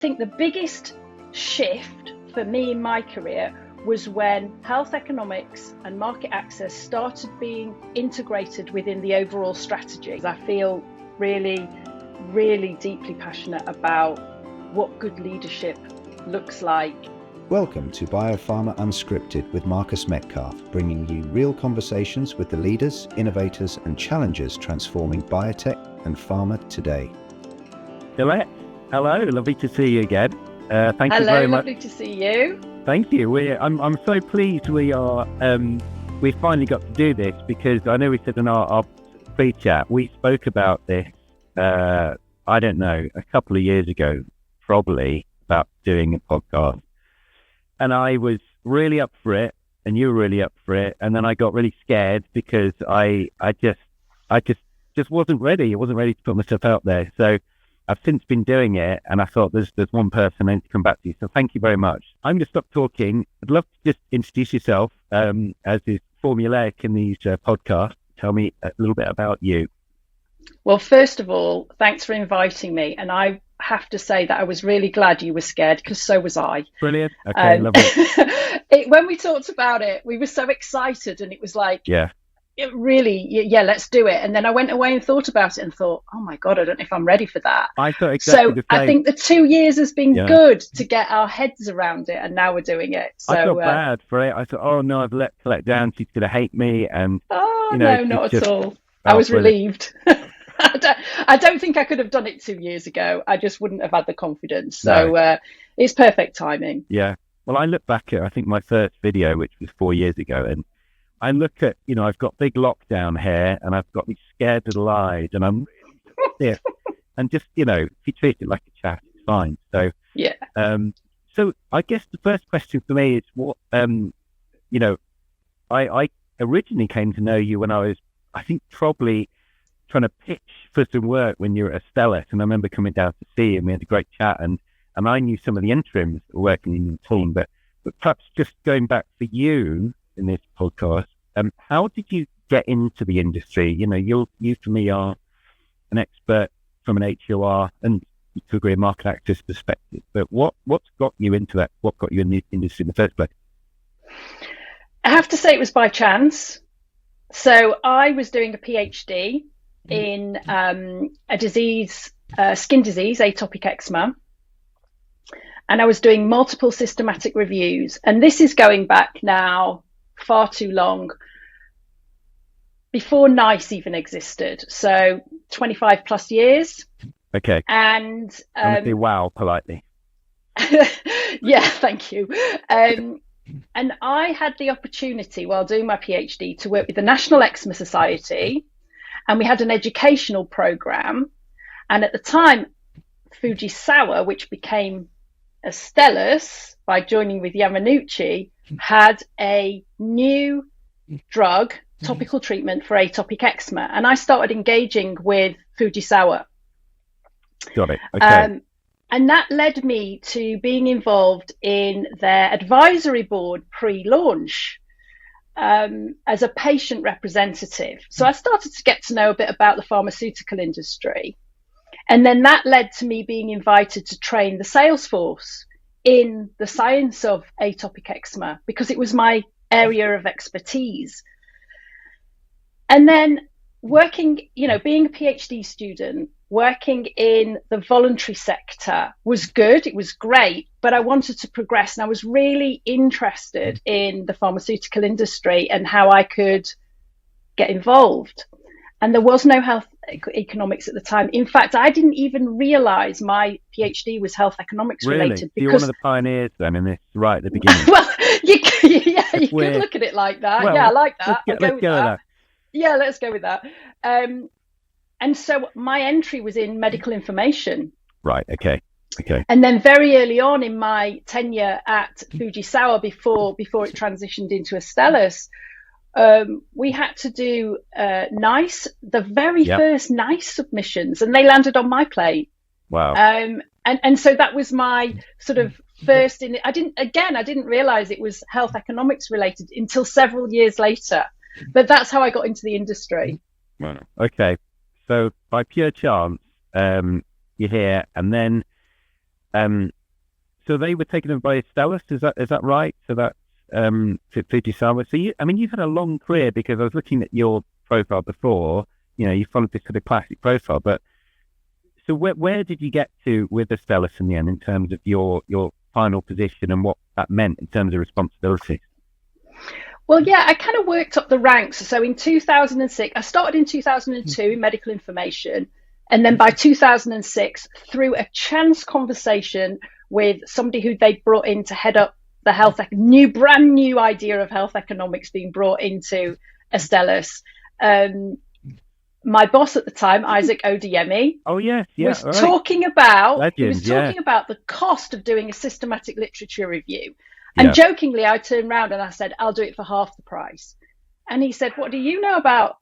think the biggest shift for me in my career was when health economics and market access started being integrated within the overall strategy. I feel really, really deeply passionate about what good leadership looks like. Welcome to BioPharma Unscripted with Marcus Metcalfe, bringing you real conversations with the leaders, innovators and challengers transforming biotech and pharma today. Colette, hello, lovely to see you again. Thank you very much. Hello, lovely to see you. Thank you. I'm so pleased we finally got to do this, because I know we said in our pre-chat, we spoke about this, I don't know, a couple of years ago, probably, about doing a podcast. And I was really up for it, and you were really up for it. And then I got really scared because I just wasn't ready. I wasn't ready to put myself out there. So I've since been doing it, and I thought there's one person I need to come back to. So thank you very much. I'm going to stop talking. I'd love to just introduce yourself, as is formulaic in these podcasts. Tell me a little bit about you. Well, first of all, thanks for inviting me. And I have to say that I was really glad you were scared, because so was I. Brilliant. Okay, lovely. When we talked about it, we were so excited, and it was like, yeah, let's do it. And then I went away and thought about it and thought, oh my God, I don't know if I'm ready for that. I thought exactly the same. I think the 2 years has been good to get our heads around it, and now we're doing it. So I felt bad for it. I thought, oh no, I've let Colette down. She's going to hate me. And no, not at all. I was relieved. I don't think I could have done it 2 years ago. I just wouldn't have had the confidence. So it's perfect timing. Yeah. Well, I look back at, I think, my first video, which was 4 years ago, and I look at, I've got big lockdown hair, and I've got these scared little eyes, and I'm really stiff. And just, if you treat it like a chat, it's fine. So, yeah. So I guess the first question for me is what, I originally came to know you when I was, I think, probably trying to pitch for some work when you were at Astellas, and I remember coming down to see you, and we had a great chat, and I knew some of the interims that were working in your team, but perhaps just going back for you in this podcast, how did you get into the industry? You for me are an expert from an HEOR and to a degree a market access perspective, but what's got you into that? What got you in the industry in the first place? I have to say it was by chance. So I was doing a PhD in a disease, skin disease, atopic eczema. And I was doing multiple systematic reviews. And this is going back now far too long, before NICE even existed. So 25 plus years. Okay. And I'm gonna say wow politely. Yeah, thank you. And I had the opportunity while doing my PhD to work with the National Eczema Society. And we had an educational program. And at the time, Fujisawa, which became Astellas by joining with Yamanouchi, had a new drug, topical treatment for atopic eczema. And I started engaging with Fujisawa. Got it. Okay. And that led me to being involved in their advisory board pre-launch. As a patient representative. So I started to get to know a bit about the pharmaceutical industry. And then that led to me being invited to train the sales force in the science of atopic eczema, because it was my area of expertise. And then working, being a PhD student, working in the voluntary sector was good. It was great, but I wanted to progress, and I was really interested in the pharmaceutical industry and how I could get involved. And there was no health economics at the time. In fact, I didn't even realize my PhD was health economics related. Because you're one of the pioneers then in this right at the beginning. Well, you could look at it like that. Well, yeah, I like that. Let's go with that. Yeah, let's go with that. And so my entry was in medical information. Right. Okay. And then very early on in my tenure at Fujisawa, before it transitioned into Astellas, we had to do NICE, the very first NICE submissions, and they landed on my plate. Wow. And so that was my sort of first I didn't realize it was health economics related until several years later. But that's how I got into the industry. Wow. Okay. So by pure chance, you're here, and then So they were taken over by Astellas, is that right? So that's Fujisawa. So you've had a long career, because I was looking at your profile before. You followed this sort of classic profile, but so where did you get to with Astellas in the end, in terms of your final position and what that meant in terms of responsibility? Well, yeah, I kind of worked up the ranks. So in 2006, I started in 2002 in medical information. And then by 2006, through a chance conversation with somebody who they brought in to head up the brand new idea of health economics being brought into Astellas, my boss at the time, Isaac Odeyemi, was talking about the cost of doing a systematic literature review. And jokingly, I turned around and I said, I'll do it for half the price. And he said, what do you know about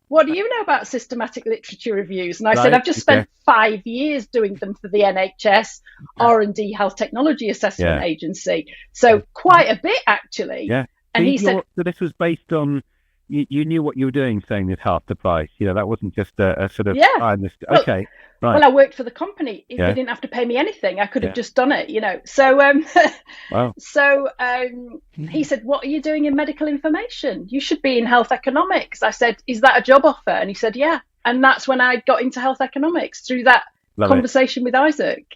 systematic literature reviews? And I said, I've just spent 5 years doing them for the NHS R&D Health Technology Assessment Agency. So quite a bit, actually. Yeah. And he said, so this was based on, you knew what you were doing, saying this half the price. That wasn't just a sort of... Okay. Right. Well, I worked for the company. They didn't have to pay me anything. I could have just done it, So, wow. So he said, "What are you doing in medical information? You should be in health economics." I said, "Is that a job offer?" And he said, "Yeah." And that's when I got into health economics, through that conversation with Isaac.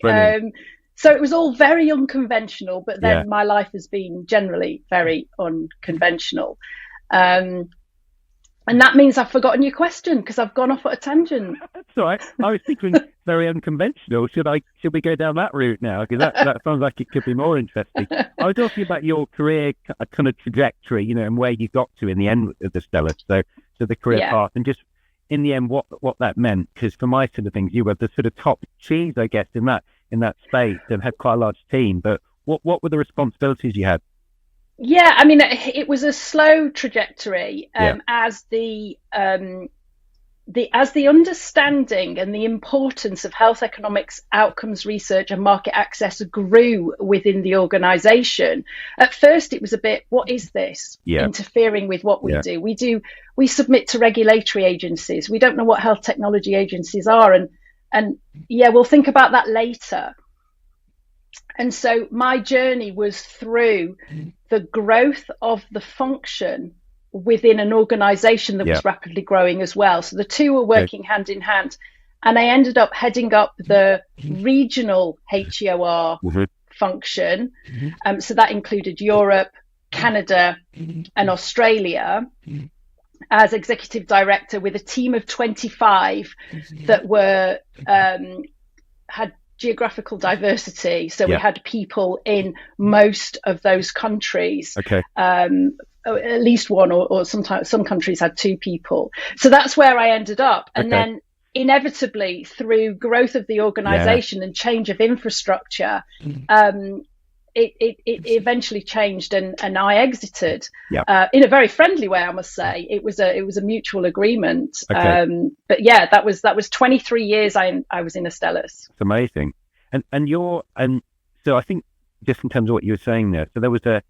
So it was all very unconventional, but then my life has been generally very unconventional. And that means I've forgotten your question, because I've gone off at a tangent. That's all right. I was thinking very unconventional. Should we go down that route now? Because that sounds like it could be more interesting. I was talking about your career kind of trajectory, and where you got to in the end of the Astellas. So the career path, and just in the end what that meant. Because for my sort of things, you were the sort of top cheese, I guess, in that space, and had quite a large team. But what were the responsibilities you had? Yeah, I mean, it was a slow trajectory as the understanding and the importance of health economics, outcomes research, and market access grew within the organisation. At first, it was a bit, what is this? Interfering with what we do. We submit to regulatory agencies. We don't know what health technology agencies are, and we'll think about that later. And so my journey was through the growth of the function within an organisation that was rapidly growing as well. So the two were working hand in hand. And I ended up heading up the regional HEOR function. So that included Europe, Canada, and Australia, as executive director, with a team of 25 that were had geographical diversity. So we had people in most of those countries. At least one, or sometimes some countries had two people. So that's where I ended up. And then inevitably, through growth of the organization and change of infrastructure, it eventually changed, and I exited in a very friendly way, I must say. It was a mutual agreement. But yeah, that was 23 years I was in Astellas. It's amazing. And so I think, just in terms of what you were saying there, so there was a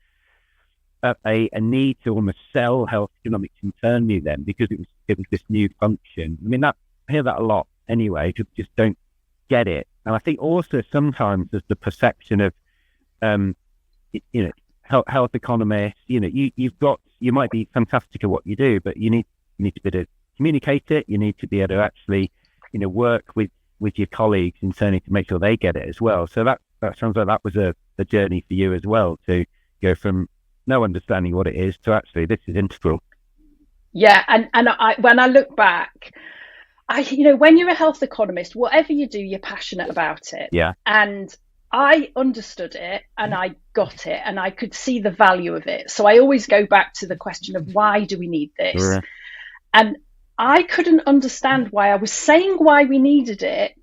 need to almost sell health economics internally then, because it was this new function. I mean, I hear that a lot anyway. People just don't get it. And I think also sometimes there's the perception of health economists, you might be fantastic at what you do, but you need to be able to communicate it. You need to be able to actually, work with your colleagues internally to make sure they get it as well. So that sounds like that was a journey for you as well, to go from no understanding what it is to actually this is integral. Yeah, and when I look back, when you're a health economist, whatever you do, you're passionate about it. Yeah. And I understood it, and I got it, and I could see the value of it. So I always go back to the question of, why do we need this? Sure. And I couldn't understand why I was saying why we needed it,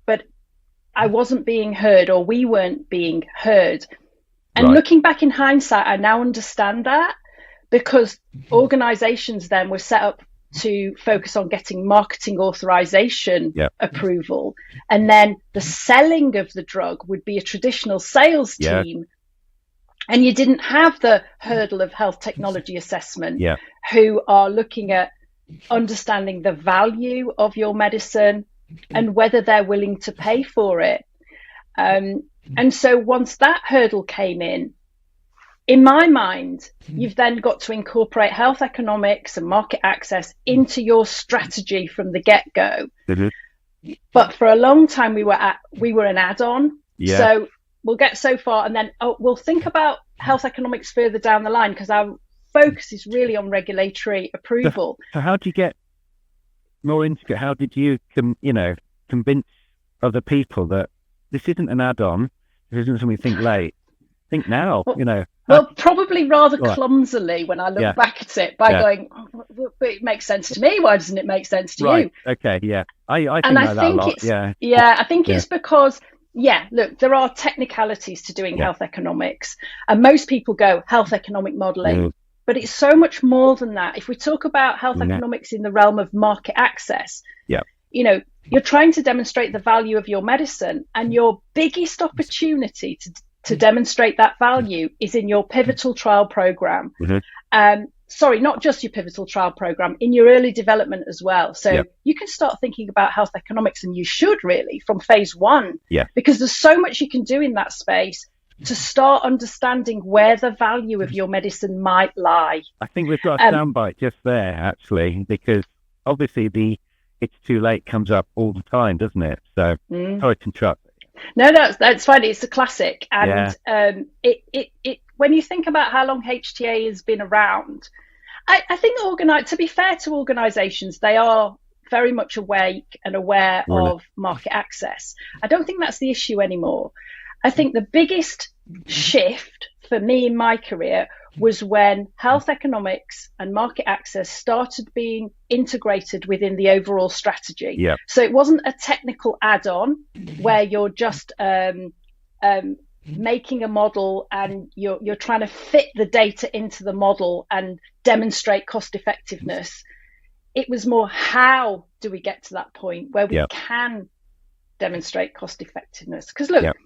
but I wasn't being heard, or we weren't being heard. And looking back in hindsight, I now understand that, because organizations then were set up to focus on getting marketing authorization approval. And then the selling of the drug would be a traditional sales team. And you didn't have the hurdle of health technology assessment, who are looking at understanding the value of your medicine and whether they're willing to pay for it. And so once that hurdle came in my mind, you've then got to incorporate health economics and market access into your strategy from the get-go. But for a long time, we were an add-on. Yeah. So we'll get so far, and then we'll think about health economics further down the line, because our focus is really on regulatory approval. So how do you get more integrate? How did you, convince other people that this isn't an add-on, this isn't something you think late, think now, Well, probably rather clumsily when I look back at it by going, but it makes sense to me. Why doesn't it make sense to you? Okay. Yeah. I think that a lot. I think it's because, look, there are technicalities to doing health economics, and most people go health economic modeling, but it's so much more than that. If we talk about health economics in the realm of market access, you're trying to demonstrate the value of your medicine, and your biggest opportunity to demonstrate that value is in your pivotal trial program. Sorry, not just your pivotal trial program, in your early development as well. So you can start thinking about health economics, and you should really, from phase 1, because there's so much you can do in that space to start understanding where the value of your medicine might lie. I think we've got a soundbite just there, actually, because obviously it's too late comes up all the time, doesn't it? So sorry to interrupt. No, that's fine. It's a classic, and it when you think about how long HTA has been around, I think to be fair to organisations, they are very much awake and aware of market access. I don't think that's the issue anymore. I think the biggest shift for me in my career was when health economics and market access started being integrated within the overall strategy. So it wasn't a technical add-on where you're just making a model and you're trying to fit the data into the model and demonstrate cost effectiveness. It was more, how do we get to that point where we can demonstrate cost effectiveness? Because look,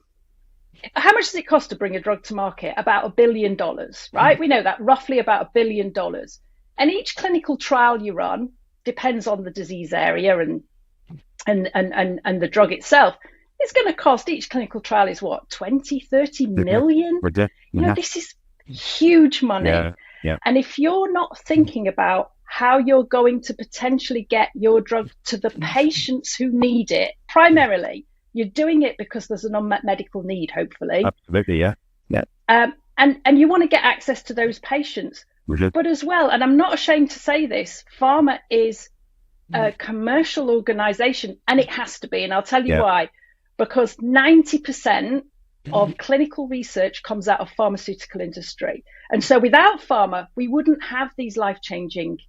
how much does it cost to bring a drug to market? About $1 billion, right? We know that, roughly about $1 billion. And each clinical trial you run depends on the disease area and the drug itself. It's going to cost, each clinical trial is what, 20, 30 million? This is huge money. And if you're not thinking about how you're going to potentially get your drug to the patients who need it, primarily, you're doing it because there's an unmet medical need, hopefully. Absolutely, yeah. And you want to get access to those patients. But as well, and I'm not ashamed to say this, pharma is a commercial organisation, and it has to be, and I'll tell you why. Because 90% of clinical research comes out of pharmaceutical industry. And so without pharma, we wouldn't have these life-changing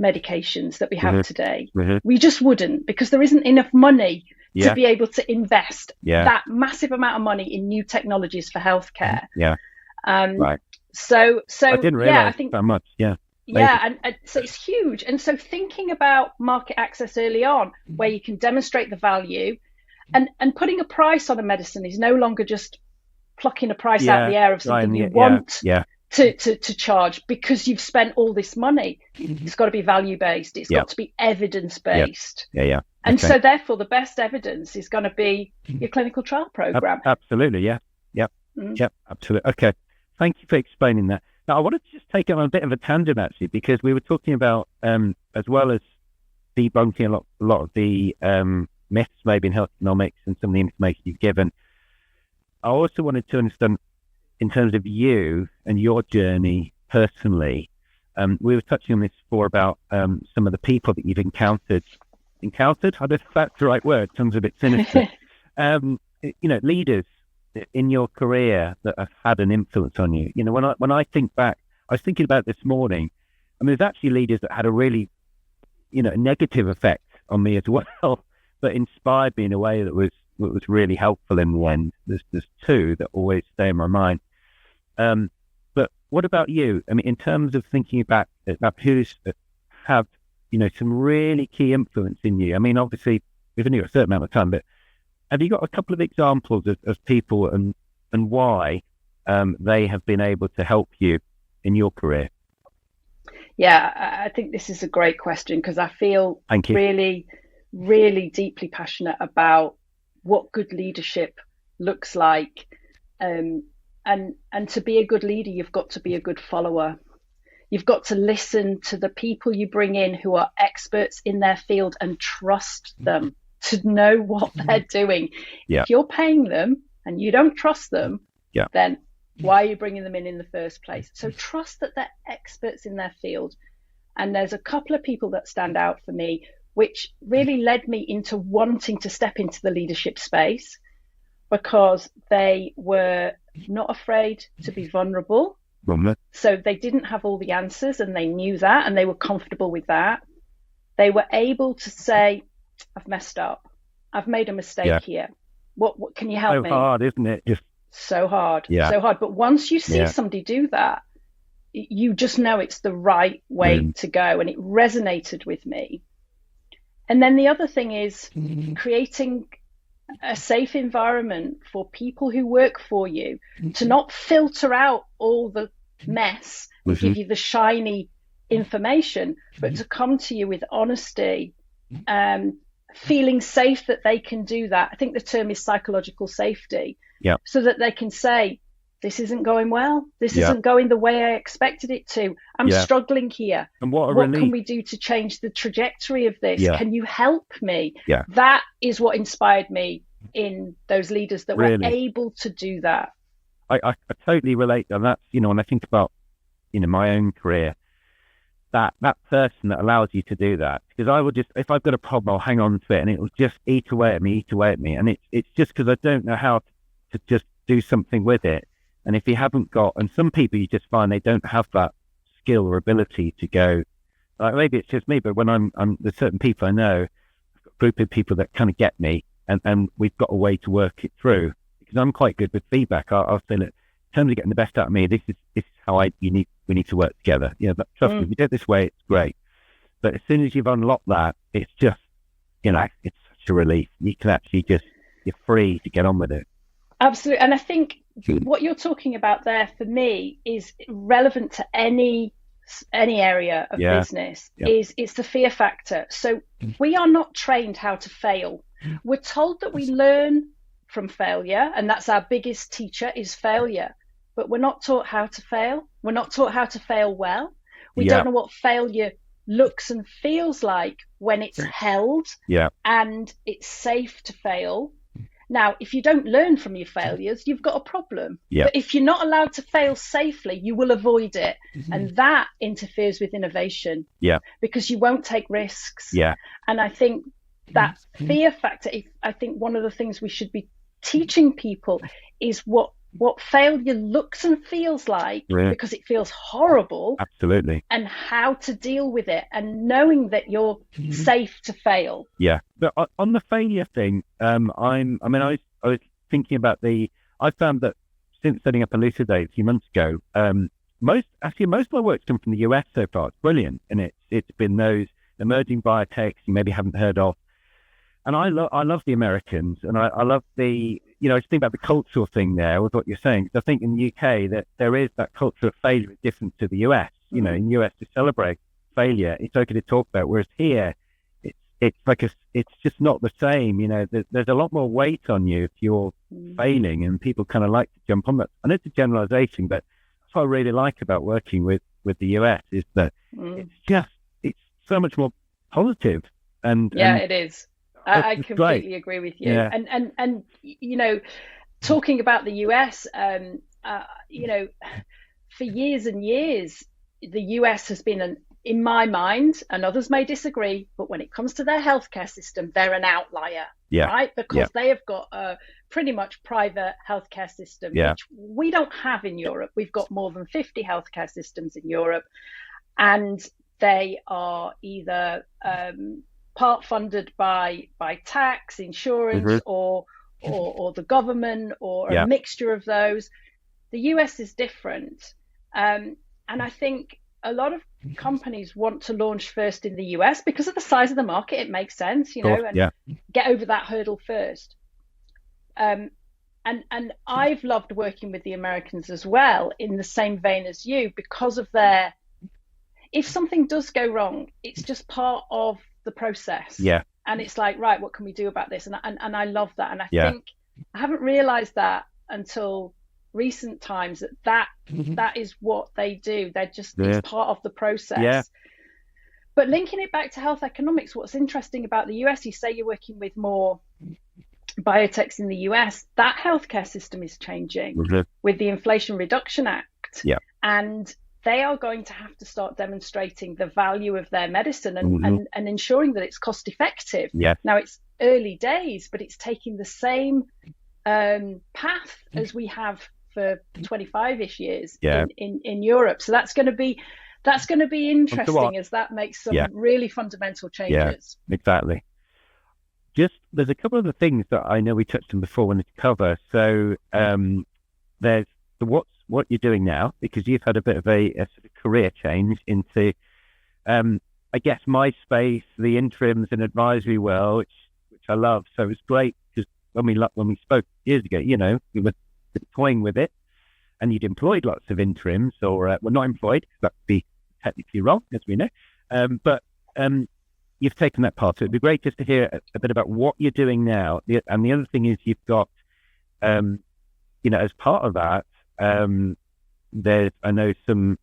medications that we have today. We just wouldn't, because there isn't enough money to be able to invest that massive amount of money in new technologies for healthcare. So I didn't realize I think that much. And so it's huge. And so thinking about market access early on, where you can demonstrate the value, and putting a price on a medicine is no longer just plucking a price out of the air of something you want to charge because you've spent all this money. It's got to be value based. It's got to be evidence based. And so therefore the best evidence is going to be your clinical trial program. Absolutely. Absolutely. Okay. Thank you for explaining that. Now I wanted to just take it on a bit of a tangent, actually, because we were talking about as well as debunking a lot of the myths maybe in health economics and some of the information you've given. I also wanted to understand, in terms of you and your journey personally, we were touching on this before about some of the people that you've encountered. I don't know if that's the right word, sounds a bit sinister. Leaders in your career that have had an influence on you. When I think back, I was thinking about this morning, there's actually leaders that had a really, negative effect on me as well, but inspired me in a way that was really helpful in the end. There's two that always stay in my mind. But what about you? In terms of thinking back about who's have, some really key influence in you. Obviously we've only got a certain amount of time, but have you got a couple of examples of people and why they have been able to help you in your career? Yeah, I think this is a great question, because I feel really, really deeply passionate about what good leadership looks like. And to be a good leader, you've got to be a good follower. You've got to listen to the people you bring in who are experts in their field and trust them to know what they're doing. Yeah. If you're paying them and you don't trust them, yeah. then why are you bringing them in the first place? So trust that they're experts in their field. And there's a couple of people that stand out for me, which really led me into wanting to step into the leadership space, because they were not afraid to be vulnerable. So they didn't have all the answers, and they knew that, and they were comfortable with that. They were able to say, I've messed up. I've made a mistake here. What can you help me? So hard, isn't it? Just so hard. Yeah. So hard. But once you see somebody do that, you just know it's the right way to go. And it resonated with me. And then the other thing is creating a safe environment for people who work for you to not filter out all the mess and give you the shiny information, but to come to you with honesty, feeling safe that they can do that. I think the term is psychological safety. Yeah. So that they can say, this isn't going well. This isn't going the way I expected it to. I'm struggling here. And what can we do to change the trajectory of this? Yeah. Can you help me? Yeah. That is what inspired me in those leaders that were able to do that. I totally relate. And that's, when I think about, my own career, that person that allows you to do that. Because I would just, if I've got a problem, I'll hang on to it and it will just eat away at me. And it's just because I don't know how to just do something with it. And if you haven't got, and some people you just find they don't have that skill or ability to go, like maybe it's just me, but when I'm there's certain people I know, I've got a group of people that kind of get me, and we've got a way to work it through, because I'm quite good with feedback. I'll say, look, in terms of getting the best out of me, this is how we need to work together. But trust me, if you do it this way, it's great. But as soon as you've unlocked that, it's just, it's such a relief. You can actually you're free to get on with it. Absolutely. And I think what you're talking about there for me is relevant to any area of business. It's the fear factor. So we are not trained how to fail. We're told that we learn from failure, and that's our biggest teacher is failure. But we're not taught how to fail. We're not taught how to fail well. We don't know what failure looks and feels like when it's held and it's safe to fail. Now, if you don't learn from your failures, you've got a problem. But if you're not allowed to fail safely, you will avoid it. And that interferes with innovation because you won't take risks. And I think that fear factor, I think one of the things we should be teaching people is what failure looks and feels like, because it feels horrible. Absolutely. And how to deal with it, and knowing that you're safe to fail. But on the failure thing, I was thinking about I found that since setting up Elucidate a few months ago, most of my work's come from the US so far. It's brilliant. And it's been those emerging biotechs you maybe haven't heard of. And I love the Americans, and I love I just think about the cultural thing there with what you're saying. I think in the UK that there is that culture of failure is different to the US. In the US to celebrate failure, it's okay to talk about. Whereas here, it's like it's just not the same. There's a lot more weight on you if you're failing, and people kind of like to jump on that. And it's a generalization, but that's what I really like about working with the US is that it's so much more positive. And it is. I completely agree with you. And talking about the US, for years and years, the US has been in my mind, and others may disagree, but when it comes to their healthcare system, they're an outlier, right? Because they have got a pretty much private healthcare system, which we don't have in Europe. We've got more than 50 healthcare systems in Europe, and they are either part funded by tax, insurance, or the government, or a mixture of those. The US is different, and I think a lot of companies want to launch first in the US because of the size of the market. It makes sense, and get over that hurdle first. And I've loved working with the Americans as well, in the same vein as you, because of if something does go wrong, it's just part of the process. And it's like, right, what can we do about this? And I love that. And I think I haven't realized that until recent times, that is what they do. They're just, it's part of the process. Yeah. But linking it back to health economics, what's interesting about the US, you say you're working with more biotechs in the US, that healthcare system is changing with the Inflation Reduction Act. Yeah. And they are going to have to start demonstrating the value of their medicine and ensuring that it's cost effective. Yeah. Now, it's early days, but it's taking the same path as we have for 25-ish years in Europe. So that's going to be interesting as that makes some really fundamental changes. Yeah, exactly. Just, there's a couple of the things that I know we touched on before, wanted to cover. So there's what you're doing now, because you've had a bit of a sort of career change into, I guess, my space, the interims and advisory world, which I love. So it's great because when we spoke years ago, you know, we were toying with it, and you'd employed lots of interims, or well, not employed, because that would be technically wrong, as we know. But you've taken that part. So it'd be great just to hear a bit about what you're doing now. And the other thing is you've got, you know, as part of that, there's, I know some,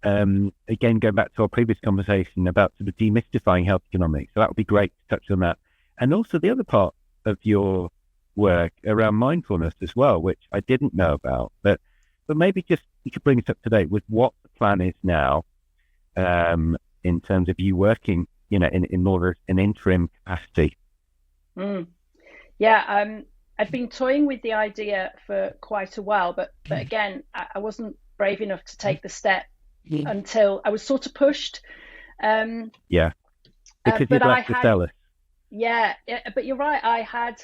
again, going back to our previous conversation about sort of demystifying health economics. So that would be great to touch on that. And also the other part of your work around mindfulness as well, which I didn't know about, but maybe just you could bring us up to date with what the plan is now, in terms of you working, you know, in more of an interim capacity. Yeah, I've been toying with the idea for quite a while, but again, I wasn't brave enough to take the step until I was sort of pushed. Because you left Astellas. Yeah, but you're right. I had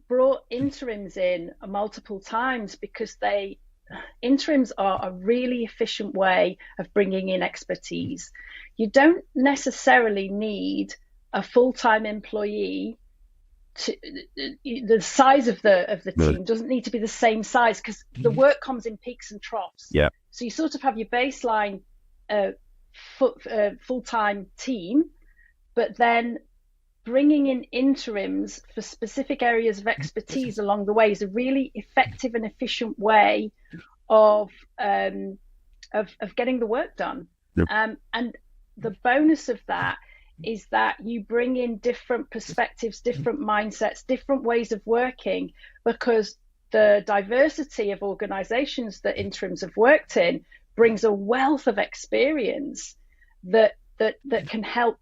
brought interims in multiple times because interims are a really efficient way of bringing in expertise. You don't necessarily need a full-time employee. The size of the team doesn't need to be the same size, because the work comes in peaks and troughs. Yeah. So you sort of have your baseline full-time team, but then bringing in interims for specific areas of expertise along the way is a really effective and efficient way of getting the work done. Yep. And the bonus of that is that you bring in different perspectives, different mindsets, different ways of working, because the diversity of organizations that interims have worked in brings a wealth of experience that can help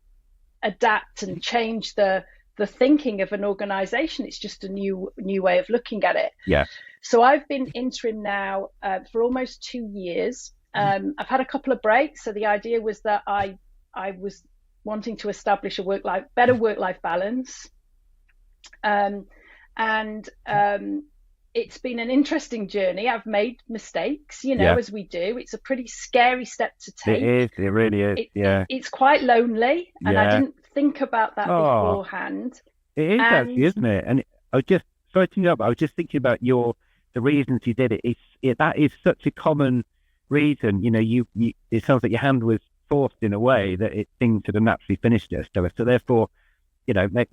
adapt and change the thinking of an organization. It's just a new way of looking at it. Yeah. So I've been interim now for almost 2 years. I've had a couple of breaks. So the idea was that I was wanting to establish a better work-life balance. It's been an interesting journey. I've made mistakes, as we do. It's a pretty scary step to take. It is. It really is. It's quite lonely, and I didn't think about that beforehand. It is actually, isn't it? And I was just sorting up. I was just thinking about the reasons you did it. That is such a common reason. It sounds like your hand was forced in a way that things sort of naturally finished at Astellas. So therefore,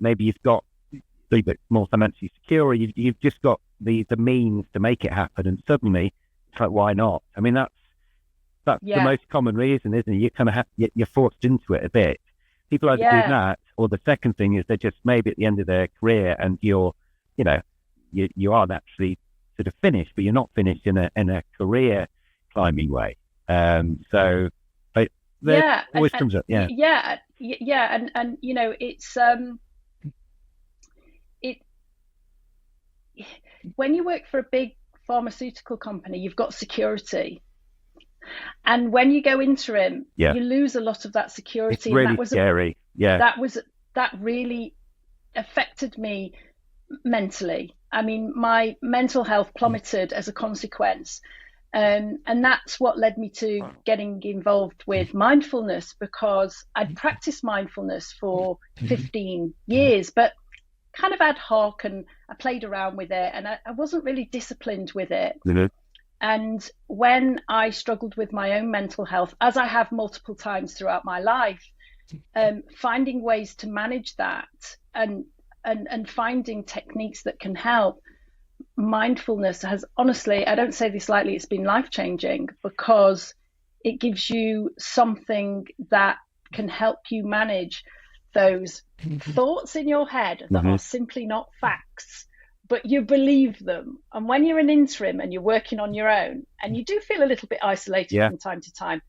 maybe you've got a little bit more financially secure, or you've just got the means to make it happen, and suddenly it's like, why not? I mean, that's the most common reason, isn't it? You kind of you're forced into it a bit. People either do that, or the second thing is they're just maybe at the end of their career, and you are actually sort of finished, but you're not finished in a career climbing way. So always comes up. And it's when you work for a big pharmaceutical company, you've got security, and when you go interim, you lose a lot of that security. It's really and that was scary. That really affected me mentally. I mean, my mental health plummeted as a consequence. And that's what led me to getting involved with mindfulness, because I'd practiced mindfulness for 15 years, but kind of ad hoc, and I played around with it, and I wasn't really disciplined with it. Mm-hmm. And when I struggled with my own mental health, as I have multiple times throughout my life, finding ways to manage that and finding techniques that can help mindfulness has, honestly, I don't say this lightly, it's been life-changing, because it gives you something that can help you manage those thoughts in your head that are simply not facts, but you believe them. And when you're an interim and you're working on your own, and you do feel a little bit isolated from time to time,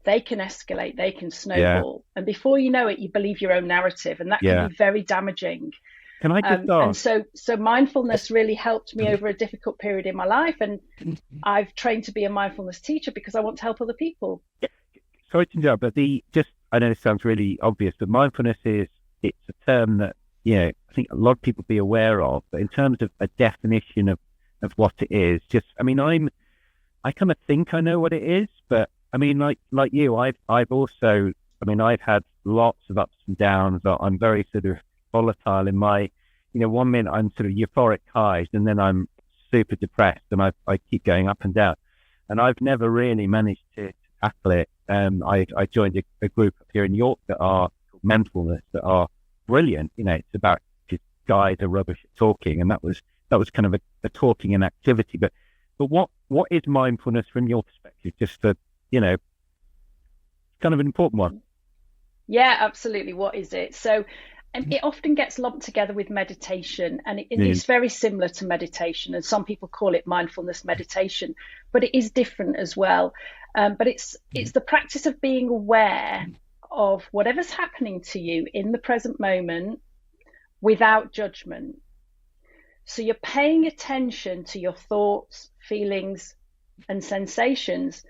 they can escalate, they can snowball. And before you know it, you believe your own narrative, and that can be very damaging. Can I just ask? And so mindfulness really helped me over a difficult period in my life. And I've trained to be a mindfulness teacher because I want to help other people. Sorry to interrupt, but I know this sounds really obvious, but mindfulness it's a term that, I think a lot of people be aware of, but in terms of a definition of what it is, I kind of think I know what it is, but I mean, like you, I've also, I've had lots of ups and downs. I'm very sort of volatile in my, 1 minute I'm sort of euphoric highs, and then I'm super depressed, and I keep going up and down, and I've never really managed to tackle it. I joined a group up here in York that are called Mindfulness, that are brilliant. It's about just guys are rubbish at talking, and that was kind of a talking and activity. But what is mindfulness from your perspective? Just for it's kind of an important one. Yeah, absolutely. What is it? So it often gets lumped together with meditation, and it's very similar to meditation, and some people call it mindfulness meditation, but it is different as well. But it's the practice of being aware of whatever's happening to you in the present moment without judgment. So you're paying attention to your thoughts, feelings, and sensations,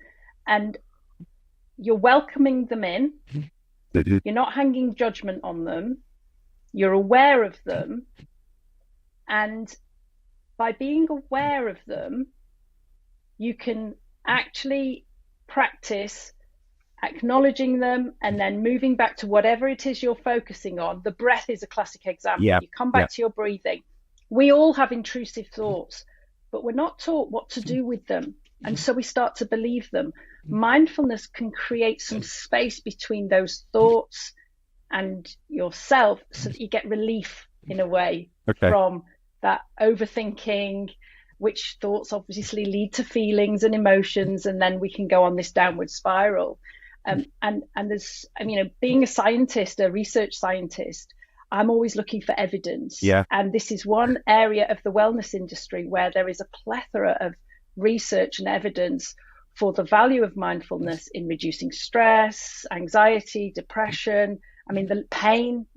and you're welcoming them in. You're not hanging judgment on them. You're aware of them. And by being aware of them, you can actually practice acknowledging them and then moving back to whatever it is you're focusing on. The breath is a classic example. You come back to your breathing. We all have intrusive thoughts, but we're not taught what to do with them. And so we start to believe them. Mindfulness can create some space between those thoughts and yourself, so that you get relief in a way from that overthinking, which thoughts obviously lead to feelings and emotions, and then we can go on this downward spiral. And there's, being a scientist, a research scientist, I'm always looking for evidence. And this is one area of the wellness industry where there is a plethora of research and evidence for the value of mindfulness in reducing stress, anxiety, depression, the pain,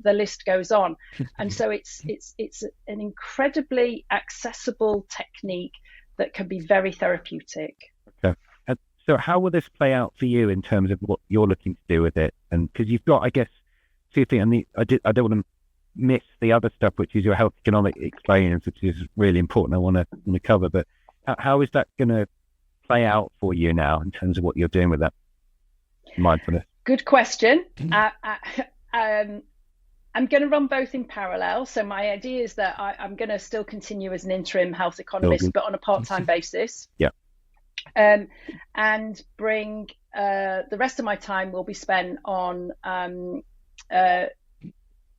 the list goes on. And so it's an incredibly accessible technique that can be very therapeutic. Okay. So how will this play out for you in terms of what you're looking to do with it? And because you've got, I guess, two things, I don't want to miss the other stuff, which is your health economic experience, which is really important. I want to cover, but how is that going to play out for you now in terms of what you're doing with that mindfulness? Good question. I'm going to run both in parallel. So my idea is that I'm going to still continue as an interim health economist, but on a part-time basis. And bring the rest of my time will be spent on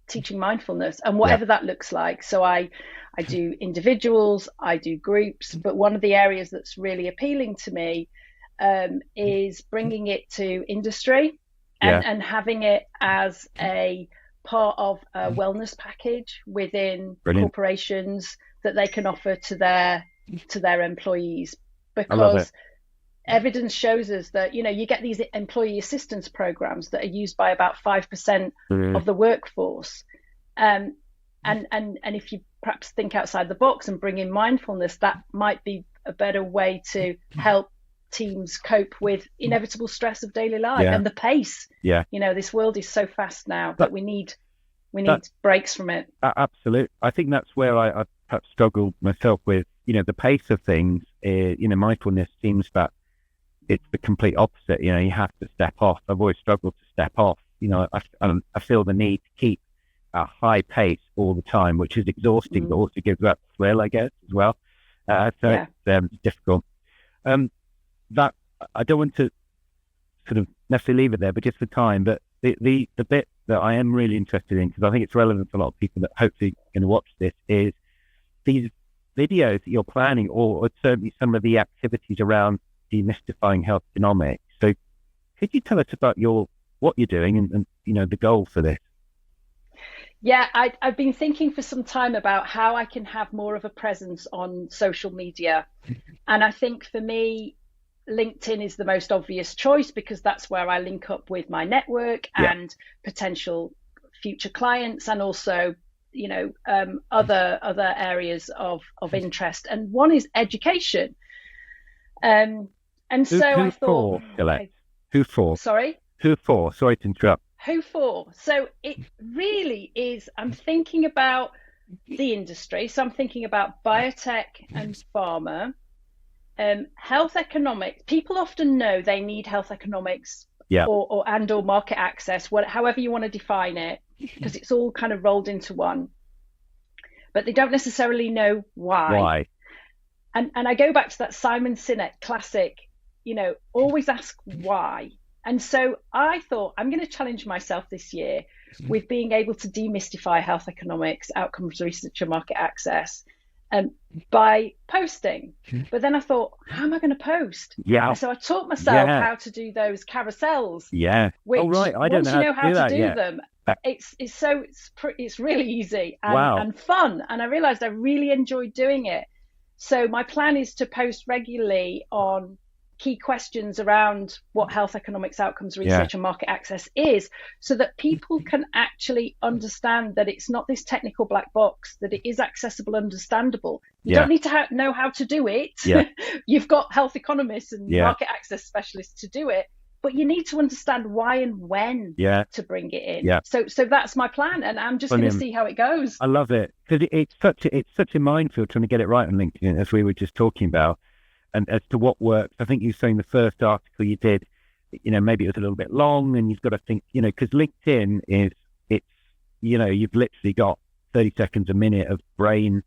teaching mindfulness, and whatever that looks like. So I do individuals, I do groups, but one of the areas that's really appealing to me is bringing it to industry and having it as a part of a wellness package within corporations that they can offer to their employees. Because evidence shows us that, you get these employee assistance programs that are used by about 5% of the workforce. And if you perhaps think outside the box and bring in mindfulness, that might be a better way to help teams cope with inevitable stress of daily life and the pace. This world is so fast now that we need breaks from it. Absolutely. I think that's where I perhaps struggled myself with, the pace of things. Mindfulness seems that it's the complete opposite. You have to step off. I've always struggled to step off. I feel the need to keep a high pace all the time, which is exhausting, but also gives that thrill, I guess, as well. It's difficult. That I don't want to sort of necessarily leave it there, but just for time. But the bit that I am really interested in, because I think it's relevant for a lot of people that hopefully are going to watch this, is these videos that you're planning, or certainly some of the activities around demystifying health economics. So could you tell us about what you're doing and the goal for this? Yeah, I've been thinking for some time about how I can have more of a presence on social media. And I think for me, LinkedIn is the most obvious choice because that's where I link up with my network and potential future clients, and also, other areas of interest. And one is education. And so I thought, Colette? Who for? Sorry? Who for? Sorry to interrupt. Who for? So it really is, I'm thinking about the industry. So I'm thinking about biotech and pharma, health economics. People often know they need health economics or market access, however you want to define it, because it's all kind of rolled into one. But they don't necessarily know why. And I go back to that Simon Sinek classic, always ask why. And so I thought I'm going to challenge myself this year with being able to demystify health economics, outcomes research, and market access by posting. But then I thought, how am I going to post? Yeah. And so I taught myself how to do those carousels. Yeah. Which, I don't know how to do them. It's really easy and fun. And I realized I really enjoyed doing it. So my plan is to post regularly on key questions around what health economics, outcomes research and market access is, so that people can actually understand that it's not this technical black box, that it is accessible, understandable. You don't need to know how to do it. You've got health economists and market access specialists to do it, but you need to understand why and when to bring it in. So that's my plan, and I'm just going to see how it goes. I love it, because it's such a minefield trying to get it right on LinkedIn, as we were just talking about. And as to what works, I think you were saying the first article you did, maybe it was a little bit long, and you've got to think, because LinkedIn you've literally got 30 seconds a minute of brain,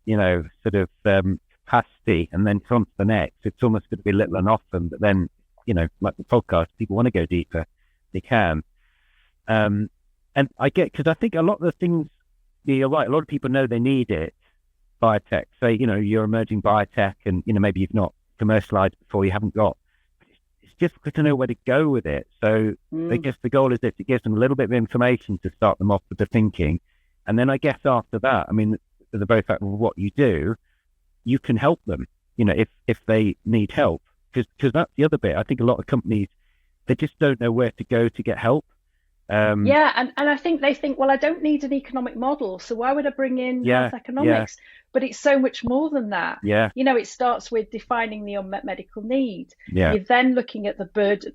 capacity, and then on to the next. It's almost going to be little and often, but then, like the podcast, people want to go deeper, they can. And I get, because I think a lot of the things, you're right, a lot of people know they need it. Biotech, say, you're emerging biotech, and maybe you've not commercialized before, you haven't got, it's difficult to know where to go with it. So I guess the goal is that it gives them a little bit of information to start them off with the thinking, and then I guess after that, the very fact of what you do, you can help them, if they need help, because that's the other bit. I think a lot of companies, they just don't know where to go to get help. And I think they think, well, I don't need an economic model, so why would I bring in health economics? But it's so much more than that. It starts with defining the unmet medical need. You're then looking at the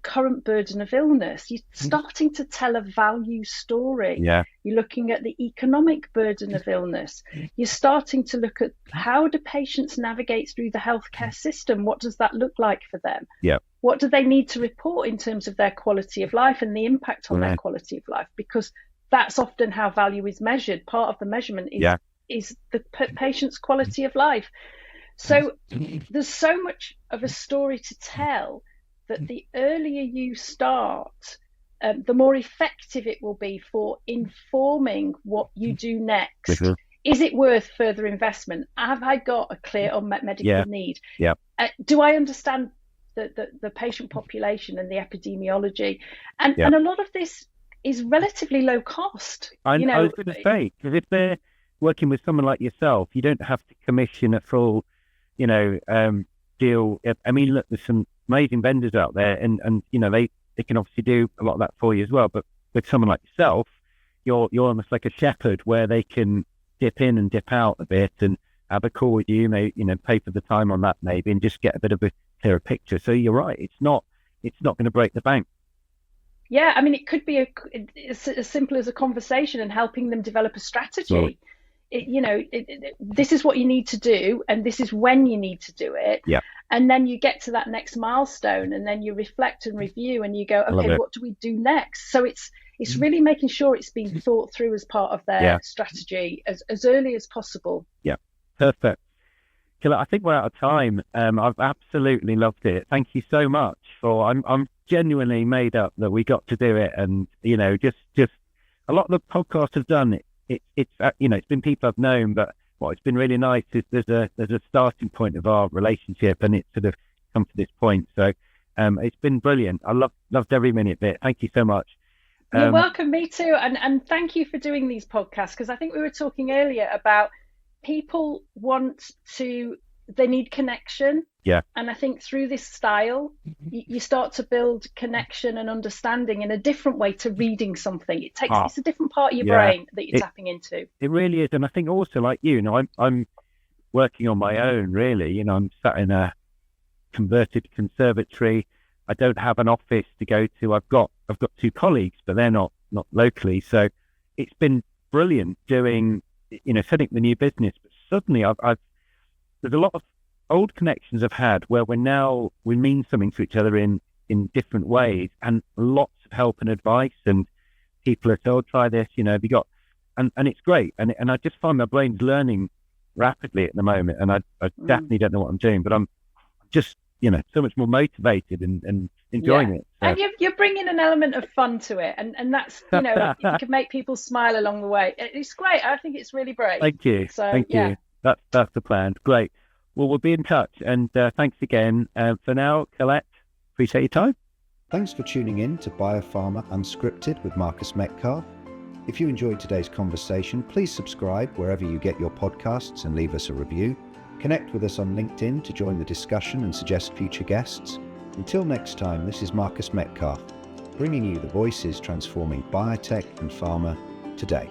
current burden of illness. You're starting to tell a value story. You're looking at the economic burden of illness. You're starting to look at, how do patients navigate through the healthcare system? What does that look like for them? What do they need to report in terms of their quality of life and the impact on their quality of life? Because that's often how value is measured. Part of the measurement is the patient's quality of life. So there's so much of a story to tell that the earlier you start, the more effective it will be for informing what you do next. Is it worth further investment? Have I got a clear unmet medical need? Do I understand the patient population and the epidemiology? And a lot of this is relatively low cost. I was going to say, because if they're working with someone like yourself, you don't have to commission a full, deal. Look, there's some amazing vendors out there, and they can obviously do a lot of that for you as well. But with someone like yourself, you're almost like a shepherd, where they can dip in and dip out a bit and have a call with you, maybe, pay for the time on that maybe, and just get a bit of a clearer picture. So you're right, it's not going to break the bank. It could be as simple as a conversation and helping them develop a strategy. This is what you need to do, and this is when you need to do it. And then you get to that next milestone, and then you reflect and review, and you go, okay, what do we do next? So it's really making sure it's been thought through as part of their strategy as early as possible. Perfect. Colette, I think we're out of time. I've absolutely loved it. Thank you so much. I'm genuinely made up that we got to do it, and just a lot of the podcasts have done it. It's been people I've known, but what's been really nice is there's a starting point of our relationship, and it's sort of come to this point. So it's been brilliant. I loved every minute of it. Thank you so much. You're welcome. Me too. And thank you for doing these podcasts, because I think we were talking earlier about people they need connection. Yeah. And I think through this style, you start to build connection and understanding in a different way to reading something. It's a different part of your brain that you're tapping into. It really is. And I think also, like you know, I'm working on my own, really. You know, I'm sat in a converted conservatory. I don't have an office to go to. I've got 2 colleagues, but they're not locally. So it's been brilliant doing, you know, setting up the new business. But suddenly there's a lot of old connections I've had where we mean something to each other in different ways, and lots of help and advice, and people are told, try this, you know, have you got, and it's great. And I just find my brain's learning rapidly at the moment, and I definitely don't know what I'm doing, but I'm just, you know, so much more motivated and enjoying it. So. And you're bringing an element of fun to it, and that's, you know, you can make people smile along the way. It's great. I think it's really brave. Thank you. So, Thank you. That's the plan. Great. Well, we'll be in touch, and thanks again. For now, Colette, appreciate your time. Thanks for tuning in to BioPharma Unscripted with Marcus Metcalfe. If you enjoyed today's conversation, please subscribe wherever you get your podcasts and leave us a review. Connect with us on LinkedIn to join the discussion and suggest future guests. Until next time, this is Marcus Metcalfe, bringing you the voices transforming biotech and pharma today.